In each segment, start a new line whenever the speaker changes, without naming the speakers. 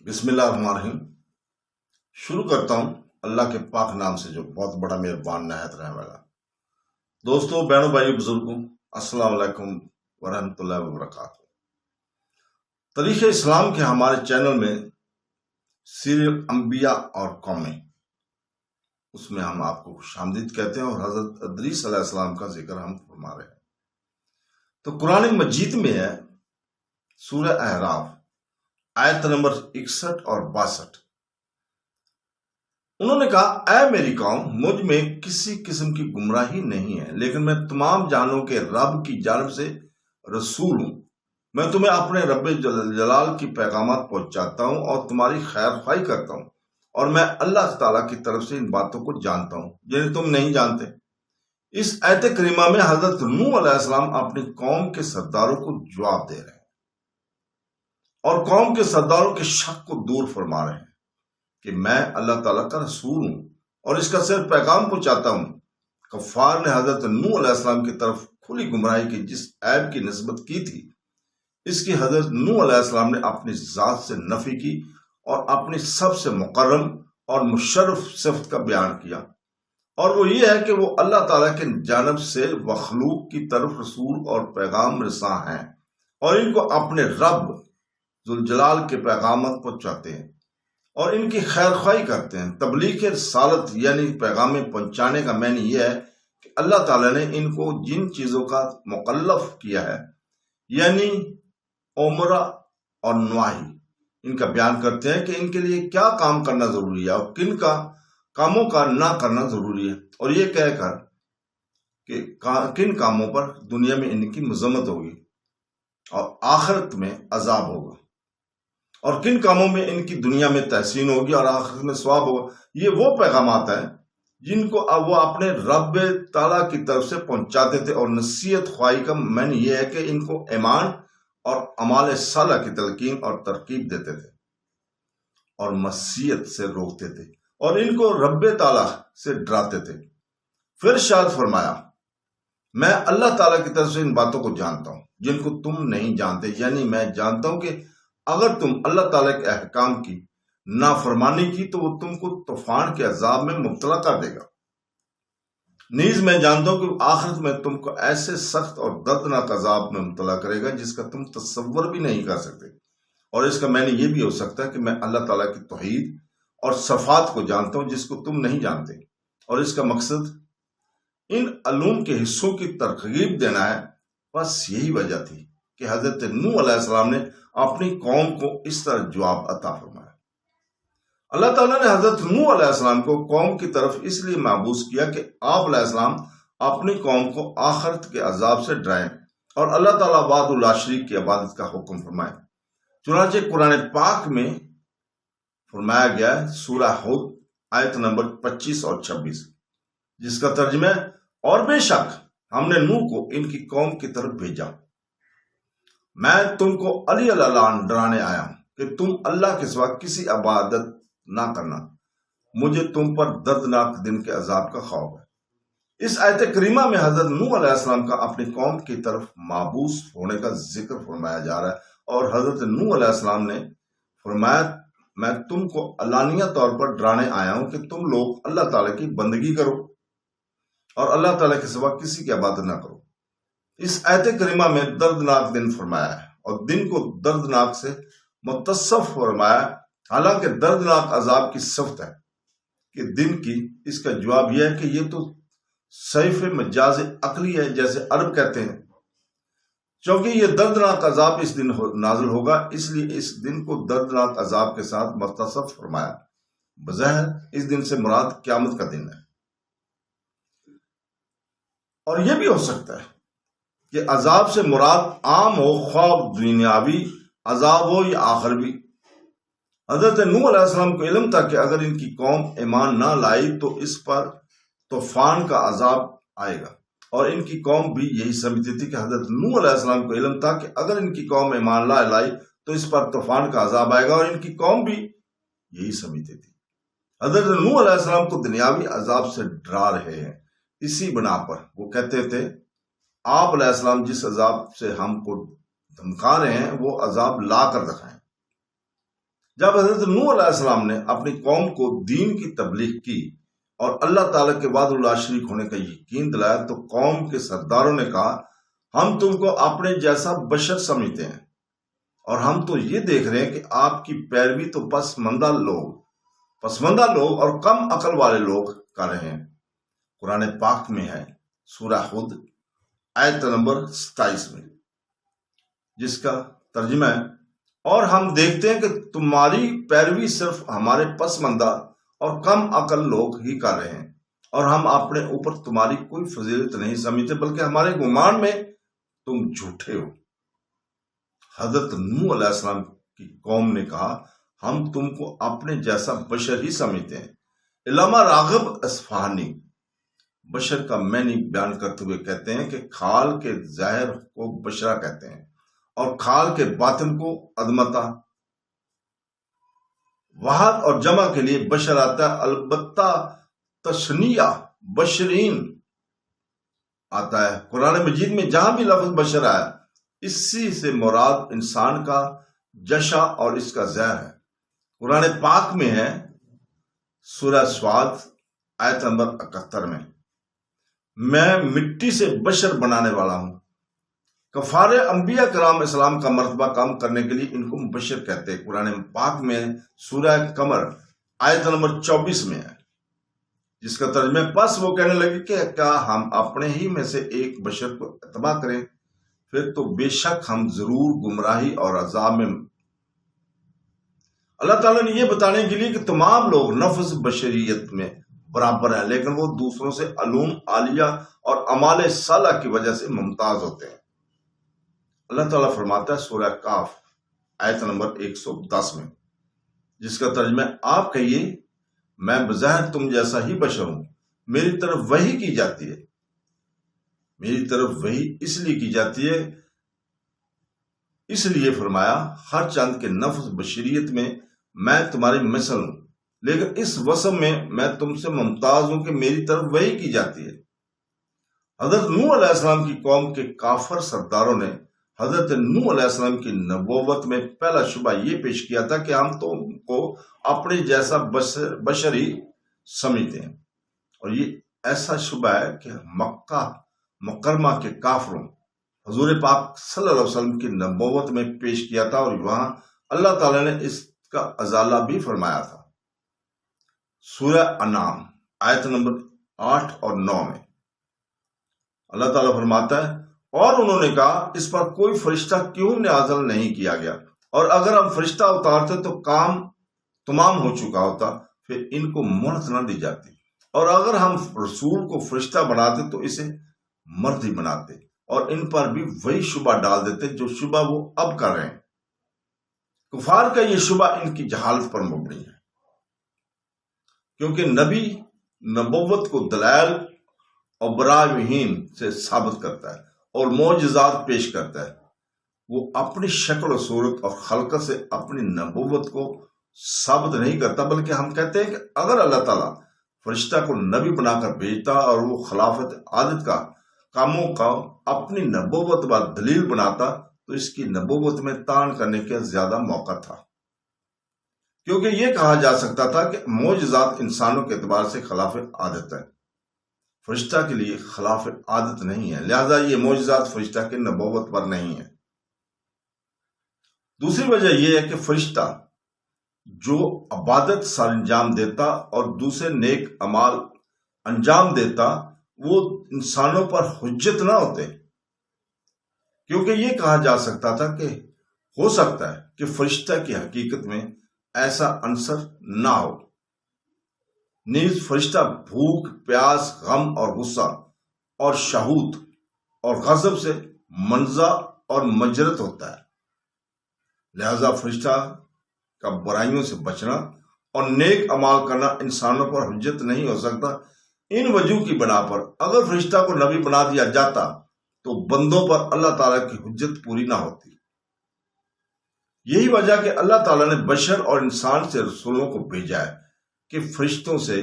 بسم اللہ الرحمن الرحیم۔ شروع کرتا ہوں اللہ کے پاک نام سے جو بہت بڑا مہربان نہایت رحم والا۔ دوستوں، بہنوں، بھائیوں، بزرگوں، السلام علیکم ورحمۃ اللہ وبرکاتہ۔ تاریخ اسلام کے ہمارے چینل میں سیریل انبیاء اور قومیں، اس میں ہم آپ کو خوش آمدید کہتے ہیں اور حضرت ادریس علیہ السلام کا ذکر ہم فرما رہے ہیں۔ تو قرآن مجید میں ہے سورہ اعراف آیت نمبر 61 اور 62۔ انہوں نے کہا، اے میری قوم، مجھ میں کسی قسم کی گمراہی نہیں ہے، لیکن میں تمام جہانوں کے رب کی جانب سے رسول ہوں۔ میں تمہیں اپنے رب جلال کی پیغامات پہنچاتا ہوں اور تمہاری خیر خواہی کرتا ہوں، اور میں اللہ تعالیٰ کی طرف سے ان باتوں کو جانتا ہوں جنہیں تم نہیں جانتے۔ اس آیت کریمہ میں حضرت نوح علیہ السلام اپنی قوم کے سرداروں کو جواب دے رہے ہیں اور قوم کے سرداروں کے شک کو دور فرما رہے ہیں کہ میں اللہ تعالیٰ کا رسول ہوں اور اس کا صرف پیغام پہنچاتا ہوں۔ کفار نے حضرت نوح علیہ السلام کی طرف کھلی گمراہی کی جس عیب کی نسبت کی تھی، اس کی حضرت نوح علیہ السلام نے اپنی ذات سے نفی کی اور اپنی سب سے مکرم اور مشرف صفت کا بیان کیا، اور وہ یہ ہے کہ وہ اللہ تعالیٰ کے جانب سے مخلوق کی طرف رسول اور پیغام رساں ہیں، اور ان کو اپنے رب ذوالجلال کے پیغامات پہنچاتے ہیں اور ان کی خیر خواہی کرتے ہیں۔ تبلیغ رسالت یعنی پیغام پہنچانے کا معنی یہ ہے کہ اللہ تعالیٰ نے ان کو جن چیزوں کا مکلف کیا ہے، یعنی امرہ اور نواہی، ان کا بیان کرتے ہیں کہ ان کے لیے کیا کام کرنا ضروری ہے اور کن کا کاموں کا نہ کرنا ضروری ہے، اور یہ کہہ کر کہ کن کاموں پر دنیا میں ان کی مذمت ہوگی اور آخرت میں عذاب ہوگا، اور کن کاموں میں ان کی دنیا میں تحسین ہوگی اور آخرت میں ثواب ہوگا۔ یہ وہ پیغامات ہیں جن کو وہ اپنے رب تعالیٰ کی طرف سے پہنچاتے تھے، اور نصیحت خواہی کا معنی یہ ہے کہ ان کو ایمان اور اعمال صالحہ کی تلقین اور ترغیب دیتے تھے اور معصیت سے روکتے تھے، اور ان کو رب تعالیٰ سے ڈراتے تھے۔ پھر ارشاد فرمایا، میں اللہ تعالیٰ کی طرف سے ان باتوں کو جانتا ہوں جن کو تم نہیں جانتے، یعنی میں جانتا ہوں کہ اگر تم اللہ تعالیٰ کے احکام کی نافرمانی کی تو وہ تم کو طوفان کے عذاب میں مبتلا کر دے گا۔ نیز میں جانتا ہوں کہ آخرت میں تم کو ایسے سخت اور دردناک عذاب میں مبتلا کرے گا جس کا تم تصور بھی نہیں کر سکتے، اور اس کا معنی یہ بھی ہو سکتا ہے کہ میں اللہ تعالیٰ کی توحید اور صفات کو جانتا ہوں جس کو تم نہیں جانتے، اور اس کا مقصد ان علوم کے حصوں کی ترغیب دینا ہے۔ بس یہی وجہ تھی کہ حضرت نوح علیہ السلام نے اپنی قوم کو اس طرح جواب عطا فرمایا۔ اللہ تعالیٰ نے حضرت نوح علیہ السلام کو قوم کی طرف اس لیے مبعوث کیا کہ آپ علیہ السلام اپنی قوم کو آخرت کے عذاب سے ڈرائیں اور اللہ تعالیٰ وحدہ لا شریک کی عبادت کا حکم فرمائیں۔ چنانچہ قرآن پاک میں فرمایا گیا ہے سورہ ہود آیت نمبر 25 اور 26، جس کا ترجمہ ہے، اور بے شک ہم نے نوح کو ان کی قوم کی طرف بھیجا، میں تم کو علی اللہ ڈرانے آیا ہوں کہ تم اللہ کے سوا کسی عبادت نہ کرنا، مجھے تم پر دردناک دن کے عذاب کا خوف ہے۔ اس آیت کریمہ میں حضرت نوح علیہ السلام کا اپنی قوم کی طرف مبعوث ہونے کا ذکر فرمایا جا رہا ہے، اور حضرت نوح علیہ السلام نے فرمایا، میں تم کو علانیہ طور پر ڈرانے آیا ہوں کہ تم لوگ اللہ تعالیٰ کی بندگی کرو اور اللہ تعالیٰ کے سوا کسی کی عبادت نہ کرو۔ اس آیت کریمہ میں دردناک دن فرمایا ہے اور دن کو دردناک سے متصف فرمایا، حالانکہ دردناک عذاب کی صفت ہے کہ دن کی۔ اس کا جواب یہ ہے کہ یہ تو صیف مجاز عقلی ہے، جیسے عرب کہتے ہیں، چونکہ یہ دردناک عذاب اس دن نازل ہوگا، اس لیے اس دن کو دردناک عذاب کے ساتھ متصف فرمایا۔ بظاہر اس دن سے مراد قیامت کا دن ہے، اور یہ بھی ہو سکتا ہے کہ عذاب سے مراد عام ہو، خواہ دنیاوی عذاب ہو یا آخروی۔ حضرت نوح علیہ السلام کو علم تھا کہ اگر ان کی قوم ایمان نہ لائی تو اس پر طوفان کا عذاب آئے گا، اور ان کی قوم بھی یہی سمجھتی تھی کہ حضرت نوح علیہ السلام کو علم تھا کہ اگر ان کی قوم ایمان نہ لائی تو اس پر طوفان کا عذاب آئے گا، اور ان کی قوم بھی یہی سمجھتی تھی۔ حضرت نوح علیہ السلام کو دنیاوی عذاب سے ڈرا رہے ہیں، اسی بنا پر وہ کہتے تھے، آپ علیہ السلام جس عذاب سے ہم کو دھمکا رہے ہیں وہ عذاب لا کر دکھائیں۔ جب حضرت نوح علیہ السلام نے اپنی قوم کو دین کی تبلیغ کی اور اللہ تعالیٰ کے وحدہ لا شریک ہونے کا یقین دلایا تو قوم کے سرداروں نے کہا ہم تم کو اپنے جیسا بشر سمجھتے ہیں اور ہم تو یہ دیکھ رہے ہیں کہ آپ کی پیروی تو پسماندہ لوگ اور کم عقل والے لوگ کر رہے ہیں۔ قرآن پاک میں ہے سورہ ہود آیت نمبر 27 میں، جس کا ترجمہ ہے اور ہم دیکھتے ہیں کہ تمہاری پیروی صرف ہمارے پسماندہ اور کم عقل لوگ ہی کر رہے ہیں اور ہم اپنے اوپر تمہاری کوئی فضیلت نہیں سمجھتے بلکہ ہمارے گمان میں تم جھوٹے ہو۔ حضرت نوح علیہ السلام کی قوم نے کہا ہم تم کو اپنے جیسا بشر ہی سمجھتے ہیں۔ علامہ راغب اصفہانی بشر کا معنی بیان کرتے ہوئے کہتے ہیں کہ کھال کے ظاہر کو بشرا کہتے ہیں اور کھال کے باطن کو عظمتہ۔ واحد اور جمع کے لیے بشر آتا ہے، البتہ تثنیہ بشرین آتا ہے۔ قرآن مجید میں جہاں بھی لفظ بشر آیا اسی سے مراد انسان کا جشا اور اس کا زہر ہے۔ قرآن پاک میں ہے سورہ سواد آیت نمبر 71 میں مٹی سے بشر بنانے والا ہوں۔ کفار انبیاء کرام اسلام کا مرتبہ کم کرنے کے لیے ان کو مبشر کہتے ہیں۔ قرآن پاک میں سورہ قمر آیت نمبر 24 میں ہے، جس کا ترجمہ پس وہ کہنے لگے کہ کیا ہم اپنے ہی میں سے ایک بشر کو اتباع کریں، پھر تو بے شک ہم ضرور گمراہی اور عذاب میں۔ اللہ تعالیٰ نے یہ بتانے کے لیے کہ تمام لوگ نفس بشریت میں برابر ہیں، لیکن وہ دوسروں سے علوم عالیہ اور اعمال صالحہ کی وجہ سے ممتاز ہوتے ہیں۔ اللہ تعالیٰ فرماتا ہے سورہ کاف آیت نمبر 110 میں، جس کا ترجمہ آپ کہیے میں بظاہر تم جیسا ہی بشر ہوں، میری طرف وحی کی جاتی ہے۔ میری طرف وحی اس لیے کی جاتی ہے، اس لیے فرمایا ہر چند کے نفس بشریت میں تمہاری مثل ہوں، لیکن اس وصف میں تم سے ممتاز ہوں کہ میری طرف وحی کی جاتی ہے۔ حضرت نوح علیہ السلام کی قوم کے کافر سرداروں نے حضرت نوح علیہ السلام کی نبوت میں پہلا شبہ یہ پیش کیا تھا کہ ہم تم کو اپنے جیسا بشر ہی سمجھتے ہیں، اور یہ ایسا شبہ ہے کہ مکہ مکرمہ کے کافروں حضور پاک صلی اللہ علیہ وسلم کی نبوت میں پیش کیا تھا، اور وہاں اللہ تعالیٰ نے اس کا ازالہ بھی فرمایا تھا۔ سورہ انعام آیت نمبر 8 اور 9 میں اللہ تعالیٰ فرماتا ہے اور انہوں نے کہا اس پر کوئی فرشتہ کیوں نازل نہیں کیا گیا، اور اگر ہم فرشتہ اتارتے تو کام تمام ہو چکا ہوتا، پھر ان کو مہلت نہ دی جاتی، اور اگر ہم رسول کو فرشتہ بناتے تو اسے مرد ہی بناتے، اور ان پر بھی وہی شبہ ڈال دیتے جو شبہ وہ اب کر رہے ہیں۔ کفار کا یہ شبہ ان کی جہالت پر مبنی ہے، کیونکہ نبی نبوت کو دلائل اور براہین سے ثابت کرتا ہے اور معجزات پیش کرتا ہے۔ وہ اپنی شکل و صورت اور خلقت سے اپنی نبوت کو ثابت نہیں کرتا، بلکہ ہم کہتے ہیں کہ اگر اللہ تعالیٰ فرشتہ کو نبی بنا کر بھیجتا اور وہ خلافت عادت کا کاموں کا اپنی نبوت و دلیل بناتا تو اس کی نبوت میں طعن کرنے کا زیادہ موقع تھا، کیونکہ یہ کہا جا سکتا تھا کہ معجزات انسانوں کے اعتبار سے خلاف عادت ہے، فرشتہ کے لیے خلاف عادت نہیں ہے، لہذا یہ معجزات فرشتہ کے نبوت پر نہیں ہے۔ دوسری وجہ یہ ہے کہ فرشتہ جو عبادت سر انجام دیتا اور دوسرے نیک اعمال انجام دیتا وہ انسانوں پر حجت نہ ہوتے، کیونکہ یہ کہا جا سکتا تھا کہ ہو سکتا ہے کہ فرشتہ کی حقیقت میں ایسا عنصر نہ ہو، نیز فرشتہ بھوک پیاس غم اور غصہ اور شہوت اور غضب سے منزہ اور مجرت ہوتا ہے، لہذا فرشتہ کا برائیوں سے بچنا اور نیک اعمال کرنا انسانوں پر حجت نہیں ہو سکتا۔ ان وجوہ کی بنا پر اگر فرشتہ کو نبی بنا دیا جاتا تو بندوں پر اللہ تعالیٰ کی حجت پوری نہ ہوتی۔ یہی وجہ کہ اللہ تعالیٰ نے بشر اور انسان سے رسولوں کو بھیجا ہے کہ فرشتوں سے۔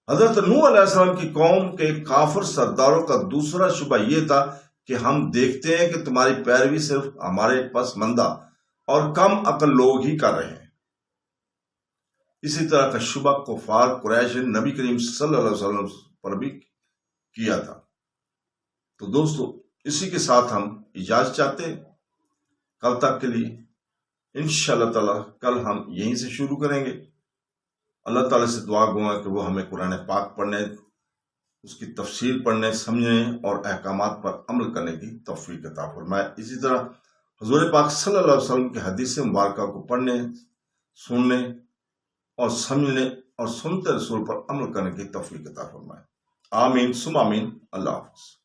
حضرت نوح علیہ السلام کی قوم کے کافر سرداروں کا دوسرا شبہ یہ تھا کہ ہم دیکھتے ہیں کہ تمہاری پیروی صرف ہمارے پسماندہ اور کم عقل لوگ ہی کر رہے ہیں۔ اسی طرح کا شبہ کفار قریش نے نبی کریم صلی اللہ علیہ وسلم پر بھی کیا تھا۔ تو دوستو، اسی کے ساتھ ہم اجازت چاہتے ہیں کل تک کے لیے۔ انشاءاللہ تعالی کل ہم یہیں سے شروع کریں گے۔ اللہ تعالیٰ سے دعا گوں کہ وہ ہمیں قرآن پاک پڑھنے، اس کی تفسیر پڑھنے، سمجھنے اور احکامات پر عمل کرنے کی توفیق عطا فرمائے۔ اسی طرح حضور پاک صلی اللہ علیہ وسلم کی حدیث مبارکہ کو پڑھنے، سننے اور سمجھنے اور سنتے رسول پر عمل کرنے کی توفیق عطا فرمائے۔ آمین ثم آمین۔ اللہ حافظ۔